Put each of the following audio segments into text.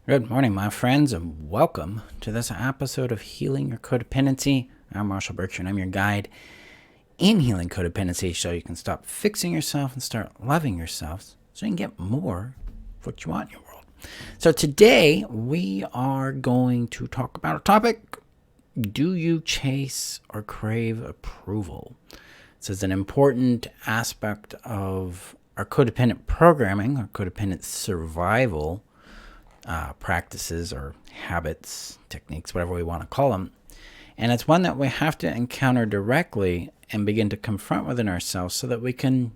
Good morning, my friends, and welcome to this episode of Healing Your Codependency. I'm Marshall Berkshire, and I'm your guide in healing codependency so you can stop fixing yourself and start loving yourself so you can get more of what you want in your world. So today, we are going to talk about a topic. Do you chase or crave approval? This is an important aspect of our codependent programming, our codependent survival practices or habits, techniques, whatever we want to call them. And it's one that we have to encounter directly and begin to confront within ourselves so that we can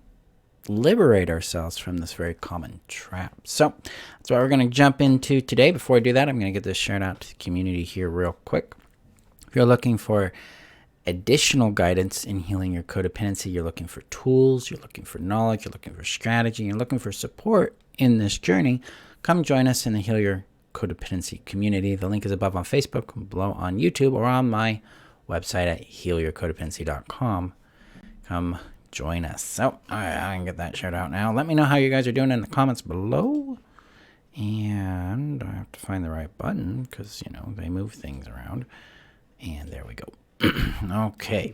liberate ourselves from this very common trap. So that's what we're going to jump into today. Before I do that, I'm going to get this shared out to the community here real quick. If you're looking for additional guidance in healing your codependency, you're looking for tools, you're looking for knowledge, you're looking for strategy, you're looking for support in this journey, come join us in the Heal Your Codependency community. The link is above on Facebook, below on YouTube, or on my website at healyourcodependency.com. Come join us. So, all right, I can get that shared out now. Let me know how you guys are doing in the comments below. And I have to find the right button because, they move things around. And there we go. Okay.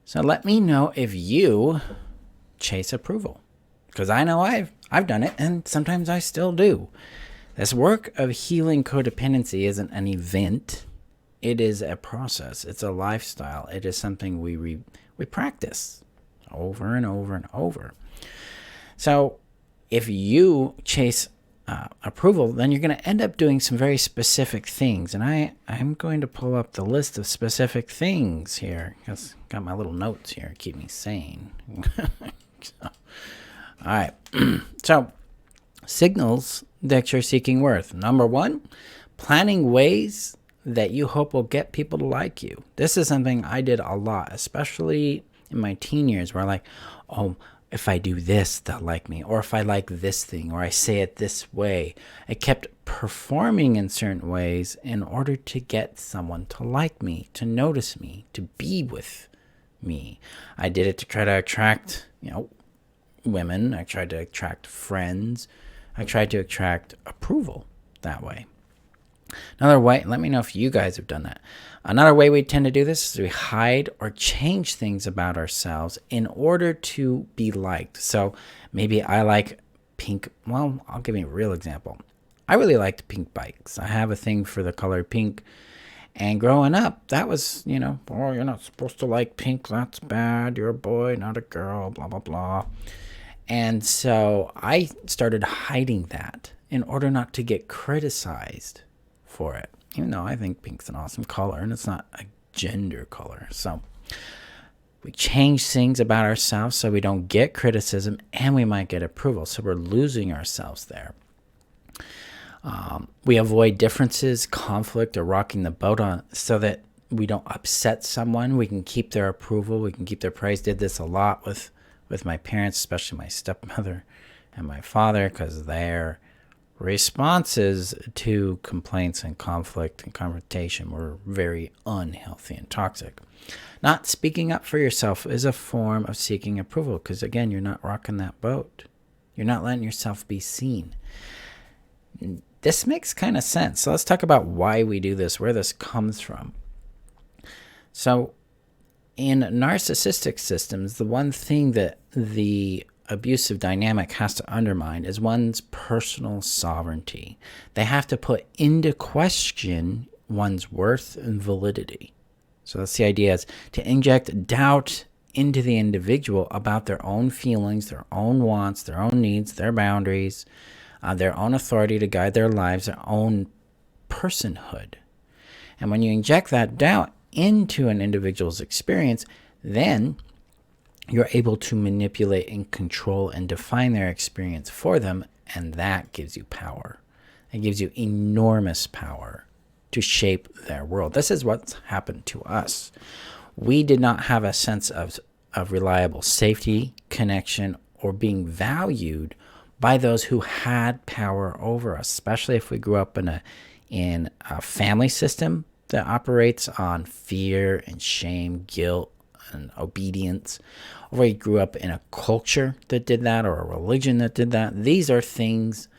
So let me know if you chase approval. Because I know I've done it, and sometimes I still do. This work of healing codependency isn't an event. It is a process. It's a lifestyle. It is something we practice over and over and over. So if you chase approval, then you're going to end up doing some very specific things. And I'm going to pull up the list of specific things here, because I've got my little notes here to keep me sane. All right. So, signals that you're seeking worth. Number one, planning ways that you hope will get people to like you. This is something I did a lot, especially in my teen years, where if I do this, they'll like me. Or if I like this thing, or I say it this way. I kept performing in certain ways in order to get someone to like me, to notice me, to be with me. I did it to try to attract, women. I tried to attract friends. I tried to attract approval that way. Another way, let me know if you guys have done that. Another way we tend to do this is we hide or change things about ourselves in order to be liked. So maybe I like pink. Well, I'll give you a real example. I really liked pink bikes. I have a thing for the color pink. And growing up, that was, you're not supposed to like pink. That's bad. You're a boy, not a girl, blah, blah, blah. And so I started hiding that in order not to get criticized for it, even though I think pink's an awesome color and it's not a gender color. So we change things about ourselves so we don't get criticism and we might get approval. So we're losing ourselves there. We avoid differences, conflict, or rocking the boat on so that we don't upset someone. We can keep their approval. We can keep their praise. Did this a lot with my parents, especially my stepmother and my father, because their responses to complaints and conflict and confrontation were very unhealthy and toxic. Not speaking up for yourself is a form of seeking approval because, again, you're not rocking that boat. You're not letting yourself be seen. This makes kind of sense. So let's talk about why we do this, where this comes from. So in narcissistic systems, the one thing that the abusive dynamic has to undermine is one's personal sovereignty. They have to put into question one's worth and validity. So that's the idea, is to inject doubt into the individual about their own feelings, their own wants, their own needs, their boundaries, their own authority to guide their lives, their own personhood. And when you inject that doubt into an individual's experience, then you're able to manipulate and control and define their experience for them, and that gives you power. It gives you enormous power to shape their world. This is what's happened to us. We did not have a sense of reliable safety, connection, or being valued by those who had power over us, especially if we grew up in a family system that operates on fear and shame, guilt, and obedience, or we grew up in a culture that did that, or a religion that did that. These are things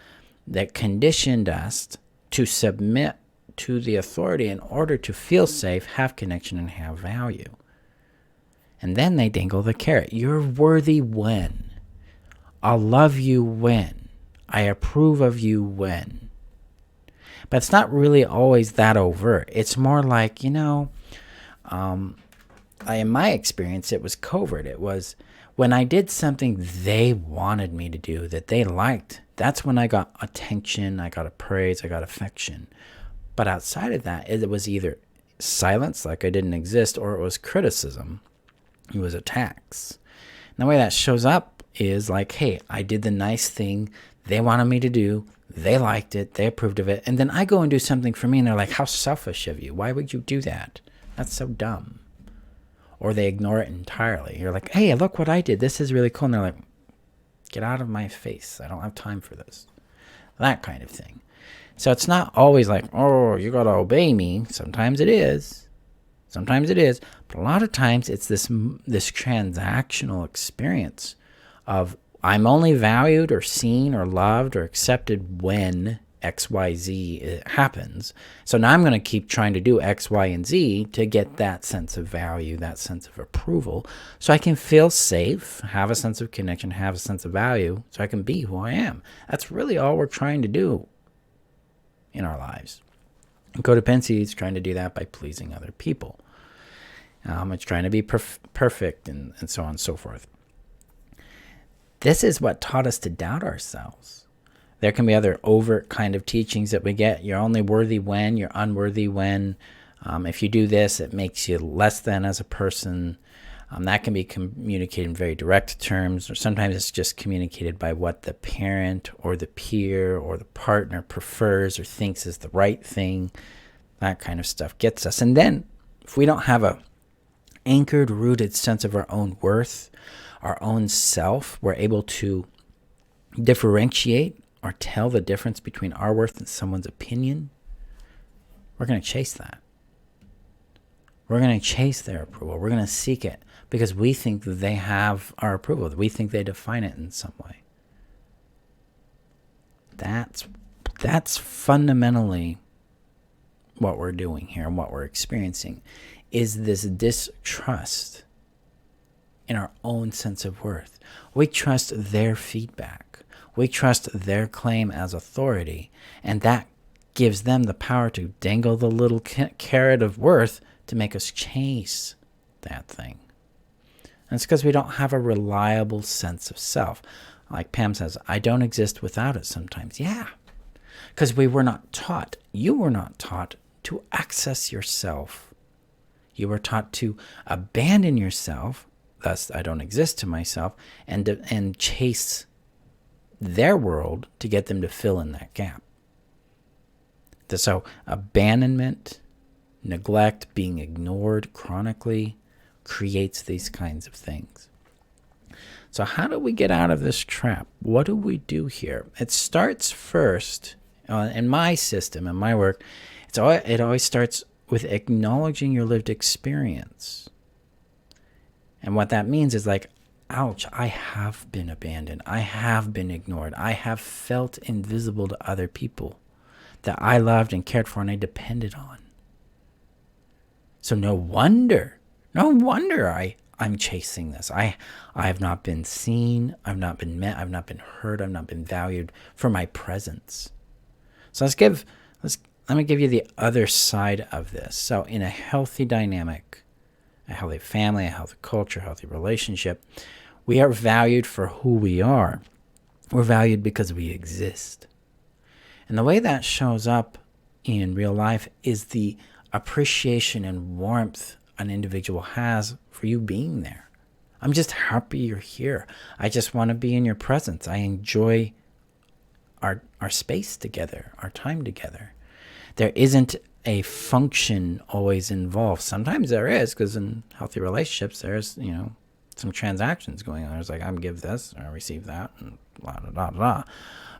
that conditioned us to submit to the authority in order to feel safe, have connection, and have value. And then they dangle the carrot. You're worthy when. I'll love you when. I approve of you when. But it's not really always that overt. It's more like, in my experience, it was covert. It was when I did something they wanted me to do that they liked. That's when I got attention, I got praise, I got affection. But outside of that, it was either silence, like I didn't exist, or it was criticism. It was attacks. And the way that shows up is like, hey, I did the nice thing they wanted me to do. They liked it. They approved of it. And then I go and do something for me, and they're like, how selfish of you. Why would you do that? That's so dumb. Or they ignore it entirely. You're like, hey, look what I did. This is really cool. And they're like, get out of my face. I don't have time for this. That kind of thing. So it's not always like, oh, you got to obey me. Sometimes it is. Sometimes it is. But a lot of times it's this transactional experience of I'm only valued or seen or loved or accepted when X, Y, Z happens. So now I'm going to keep trying to do X, Y, and Z to get that sense of value, that sense of approval, so I can feel safe, have a sense of connection, have a sense of value, so I can be who I am. That's really all we're trying to do in our lives. And codependency is trying to do that by pleasing other people. It's trying to be perfect and so on and so forth. This is what taught us to doubt ourselves. There can be other overt kind of teachings that we get. You're only worthy when, you're unworthy when. If you do this, it makes you less than as a person. That can be communicated in very direct terms, or sometimes it's just communicated by what the parent or the peer or the partner prefers or thinks is the right thing. That kind of stuff gets us. And then if we don't have a anchored, rooted sense of our own worth, our own self, we're able to differentiate or tell the difference between our worth and someone's opinion, we're going to chase that. We're going to chase their approval. We're going to seek it because we think that they have our approval. We think they define it in some way. That's fundamentally what we're doing here and what we're experiencing is this distrust in our own sense of worth. We trust their feedback. We trust their claim as authority, and that gives them the power to dangle the little carrot of worth to make us chase that thing. And it's because we don't have a reliable sense of self. Like Pam says, I don't exist without it sometimes. Yeah, because we were not taught, you were not taught to access yourself. You were taught to abandon yourself, thus I don't exist to myself, and chase their world to get them to fill in that gap. So abandonment, neglect, being ignored chronically creates these kinds of things. So how do we get out of this trap? What do we do here? It starts first, in my system, in my work, it always starts with acknowledging your lived experience. And what that means is like, ouch, I have been abandoned. I have been ignored. I have felt invisible to other people that I loved and cared for and I depended on. So no wonder I'm chasing this. I have not been seen. I've not been met. I've not been heard. I've not been valued for my presence. So let me give you the other side of this. So in a healthy dynamic, a healthy family, a healthy culture, a healthy relationship, we are valued for who we are. We're valued because we exist. And the way that shows up in real life is the appreciation and warmth an individual has for you being there. I'm just happy you're here. I just want to be in your presence. I enjoy our space together, our time together. There isn't a function always involved. Sometimes there is, because in healthy relationships, there's, some transactions going on. There's like, I'm give this, or I receive that, and blah, blah, blah, blah.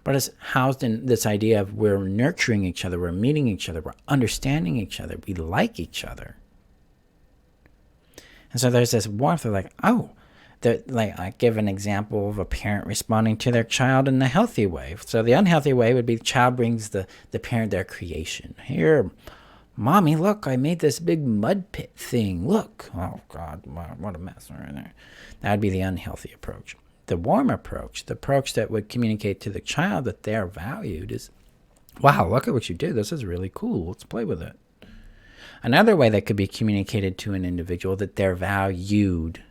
But it's housed in this idea of we're nurturing each other, we're meeting each other, we're understanding each other, we like each other. And so there's this warmth of like, oh, I give an example of a parent responding to their child in the healthy way. So the unhealthy way would be the child brings the parent their creation. Here, Mommy, look, I made this big mud pit thing. Look. Oh, God, what a mess right there. That would be the unhealthy approach. The warm approach, the approach that would communicate to the child that they're valued, is, wow, look at what you did. This is really cool. Let's play with it. Another way that could be communicated to an individual that they're valued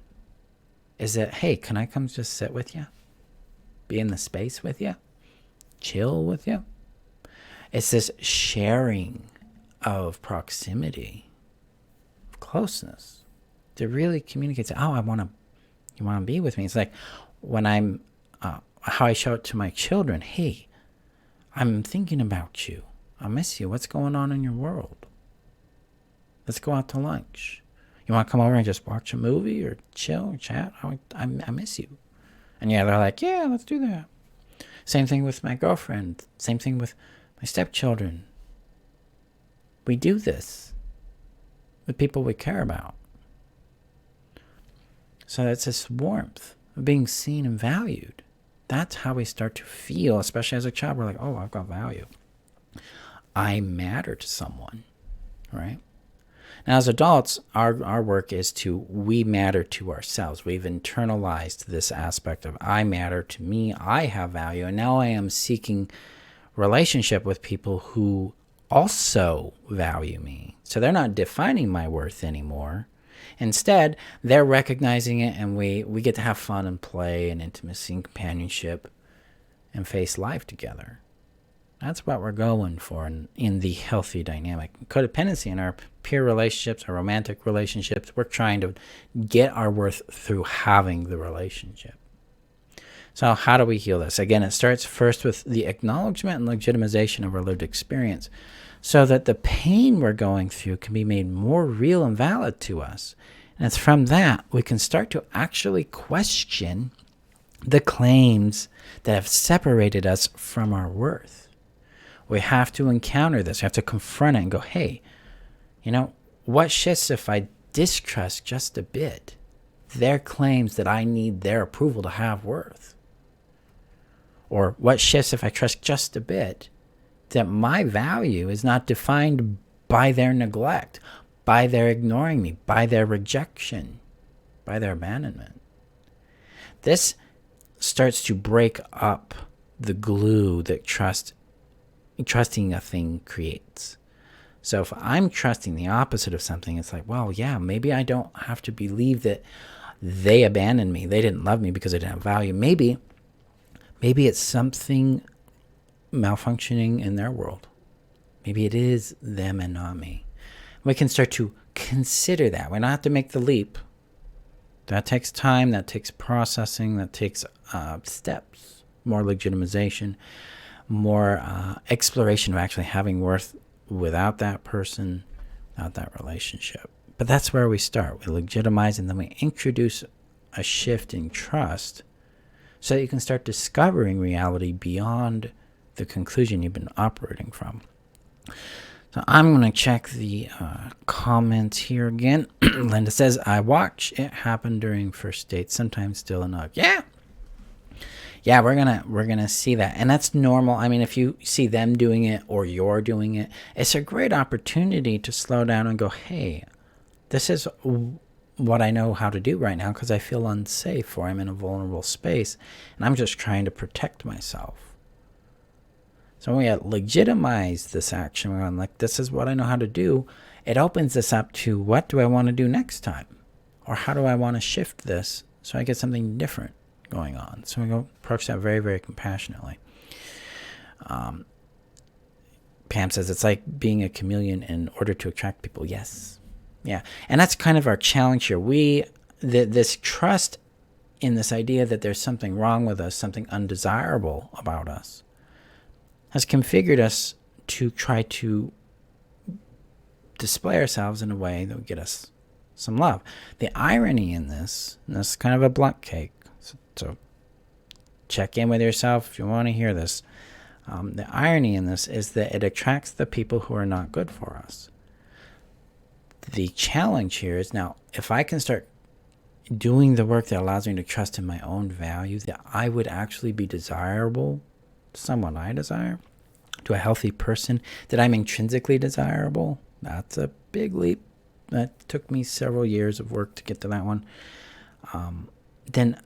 is that, hey, can I come just sit with you? Be in the space with you? Chill with you? It's this sharing of proximity, of closeness, that really communicates, oh, you want to be with me. It's like when I'm, how I show it to my children, hey, I'm thinking about you. I miss you. What's going on in your world? Let's go out to lunch. You want to come over and just watch a movie or chill or chat? I miss you. And yeah, they're like, yeah, let's do that. Same thing with my girlfriend. Same thing with my stepchildren. We do this with people we care about. So it's this warmth of being seen and valued. That's how we start to feel, especially as a child. We're like, oh, I've got value. I matter to someone, right? Now, as adults, our work is we matter to ourselves. We've internalized this aspect of I matter to me, I have value, and now I am seeking relationship with people who also value me. So they're not defining my worth anymore. Instead, they're recognizing it, and we get to have fun and play and intimacy and companionship and face life together. That's what we're going for in the healthy dynamic. Codependency in our peer relationships, our romantic relationships, we're trying to get our worth through having the relationship. So how do we heal this? Again, it starts first with the acknowledgement and legitimization of our lived experience so that the pain we're going through can be made more real and valid to us. And it's from that we can start to actually question the claims that have separated us from our worth. We have to encounter this. We have to confront it and go, hey, what shifts if I distrust just a bit their claims that I need their approval to have worth? Or what shifts if I trust just a bit that my value is not defined by their neglect, by their ignoring me, by their rejection, by their abandonment? This starts to break up the glue that trusting a thing creates. So if I'm trusting the opposite of something, it's like, well, yeah, maybe I don't have to believe that they abandoned me. They didn't love me because I didn't have value. Maybe it's something malfunctioning in their world. Maybe it is them and not me. We can start to consider that. We don't have to make the leap. That takes time. That takes processing. That takes steps. More legitimization. More exploration of actually having worth without that person, without that relationship. But that's where we start. We legitimize, and then we introduce a shift in trust so that you can start discovering reality beyond the conclusion you've been operating from. So I'm going to check the comments here again. Linda says, I watch it happen during first dates, sometimes still in a yeah, we're gonna see that, and that's normal. I mean, if you see them doing it or you're doing it, it's a great opportunity to slow down and go, hey, this is what I know how to do right now because I feel unsafe or I'm in a vulnerable space, and I'm just trying to protect myself. So when we legitimize this action, we're going like, this is what I know how to do. It opens us up to what do I want to do next time, or how do I want to shift this so I get something different going on. So we go approach that very, very compassionately. Pam says it's like being a chameleon in order to attract people. Yes. Yeah. And that's kind of our challenge here. This trust in this idea that there's something wrong with us, something undesirable about us, has configured us to try to display ourselves in a way that would get us some love. The irony in this, and this is kind of a blunt cake, so check in with yourself if you want to hear this. The irony in this is that it attracts the people who are not good for us. The challenge here is now, if I can start doing the work that allows me to trust in my own value, that I would actually be desirable to someone I desire, to a healthy person, that I'm intrinsically desirable. That's a big leap. That took me several years of work to get to that one. Then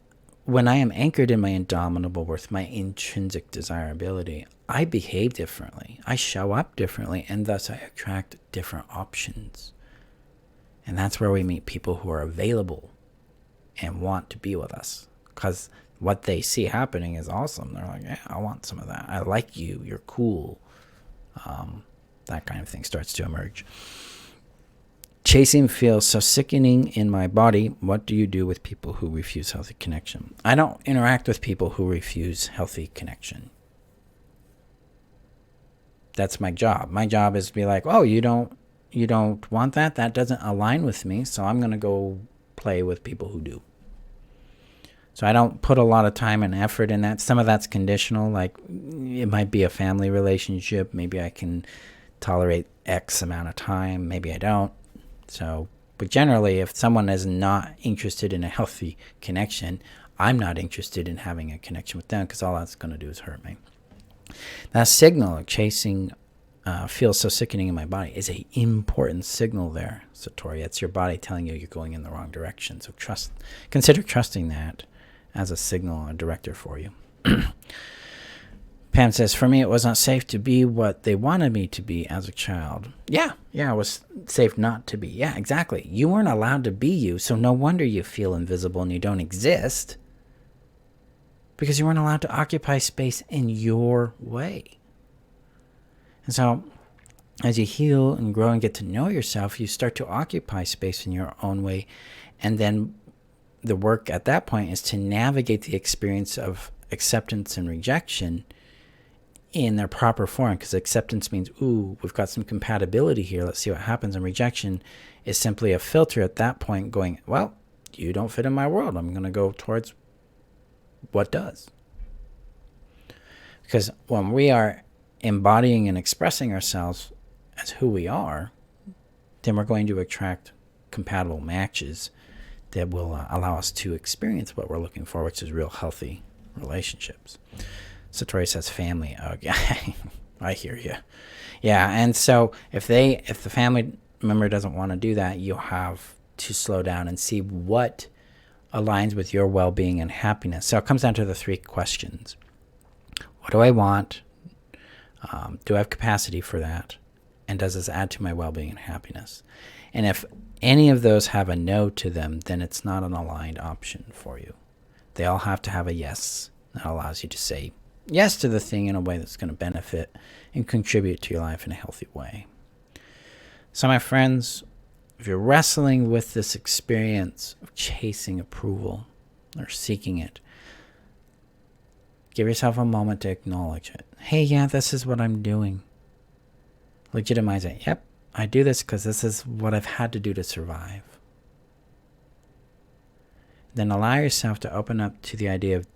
when I am anchored in my indomitable worth, my intrinsic desirability, I behave differently. I show up differently, and thus I attract different options. And that's where we meet people who are available and want to be with us, because what they see happening is awesome. They're like, yeah, I want some of that. I like you. You're cool. That kind of thing starts to emerge. Chasing feels so sickening in my body. What do you do with people who refuse healthy connection? I don't interact with people who refuse healthy connection. That's my job. My job is to be like, oh, you don't want that? That doesn't align with me, so I'm going to go play with people who do. So I don't put a lot of time and effort in that. Some of that's conditional, like it might be a family relationship. Maybe I can tolerate X amount of time. Maybe I don't. So, but generally, if someone is not interested in a healthy connection, I'm not interested in having a connection with them, because all that's going to do is hurt me. That signal of chasing feels so sickening in my body is an important signal there, Satori. It's your body telling you you're going in the wrong direction. So consider trusting that as a signal, a director for you. Pam says, for me, it was not safe to be what they wanted me to be as a child. Yeah, it was safe not to be. Yeah, exactly. You weren't allowed to be you, so no wonder you feel invisible and you don't exist, because you weren't allowed to occupy space in your way. And so as you heal and grow and get to know yourself, you start to occupy space in your own way. And then the work at that point is to navigate the experience of acceptance and rejection in their proper form, because acceptance means, ooh, we've got some compatibility here, let's see what happens. And rejection is simply a filter at that point going, well, you don't fit in my world. I'm going to go towards what does. Because when we are embodying and expressing ourselves as who we are, then we're going to attract compatible matches that will allow us to experience what we're looking for, which is real healthy relationships. Satori says family. Oh, yeah, I hear you. Yeah, and so if the family member doesn't want to do that, you'll have to slow down and see what aligns with your well-being and happiness. So it comes down to the three questions. What do I want? Do I have capacity for that? And does this add to my well-being and happiness? And if any of those have a no to them, then it's not an aligned option for you. They all have to have a yes. That allows you to say yes to the thing in a way that's going to benefit and contribute to your life in a healthy way. So my friends, if you're wrestling with this experience of chasing approval or seeking it, give yourself a moment to acknowledge it. Hey, yeah, this is what I'm doing. Legitimize it. Yep, I do this because this is what I've had to do to survive. Then allow yourself to open up to the idea of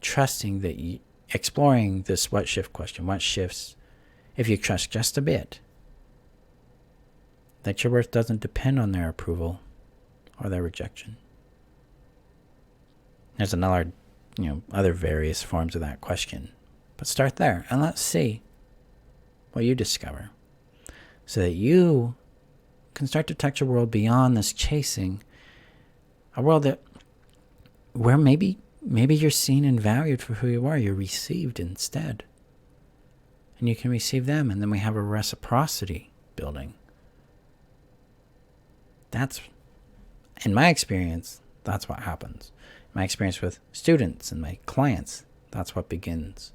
trusting that exploring this what shift question. What shifts if you trust just a bit that your worth doesn't depend on their approval or their rejection? There's another, other various forms of that question. But start there and let's see what you discover, so that you can start to touch a world beyond this chasing, a world where maybe you're seen and valued for who you are. You're received instead. And you can receive them, and then we have a reciprocity building. That's, in my experience, that's what happens. My experience with students and my clients, that's what begins.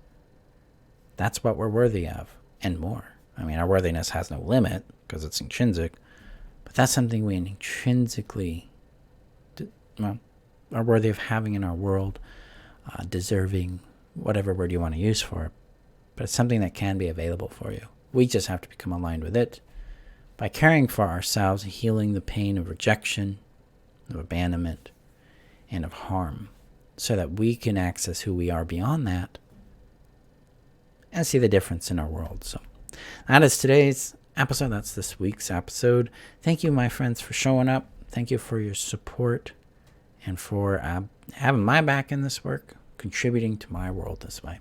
That's what we're worthy of, and more. I mean, our worthiness has no limit because it's intrinsic, but that's something we intrinsically are worthy of having in our world, deserving, whatever word you want to use for it. But it's something that can be available for you. We just have to become aligned with it by caring for ourselves, healing the pain of rejection, of abandonment, and of harm, so that we can access who we are beyond that and see the difference in our world. So that is today's episode. That's this week's episode. Thank you, my friends, for showing up. Thank you for your support. and for having my back in this work, contributing to my world this way.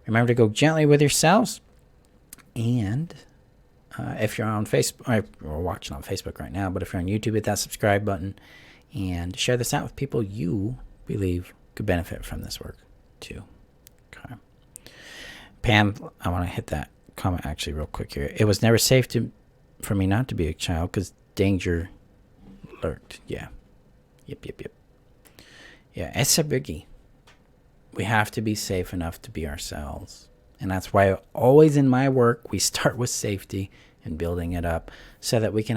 Remember to go gently with yourselves. And if you're on Facebook, or watching on Facebook right now, but if you're on YouTube, hit that subscribe button and share this out with people you believe could benefit from this work too. Okay. Pam, I want to hit that comment actually real quick here. It was never safe for me not to be a child because danger lurked. Yeah. Yep. Yeah, it's a biggie. We have to be safe enough to be ourselves. And that's why always in my work, we start with safety and building it up so that we can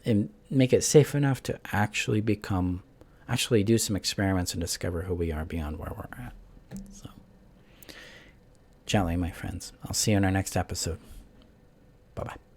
and make it safe enough to actually do some experiments and discover who we are beyond where we're at. So, gently, my friends. I'll see you in our next episode. Bye-bye.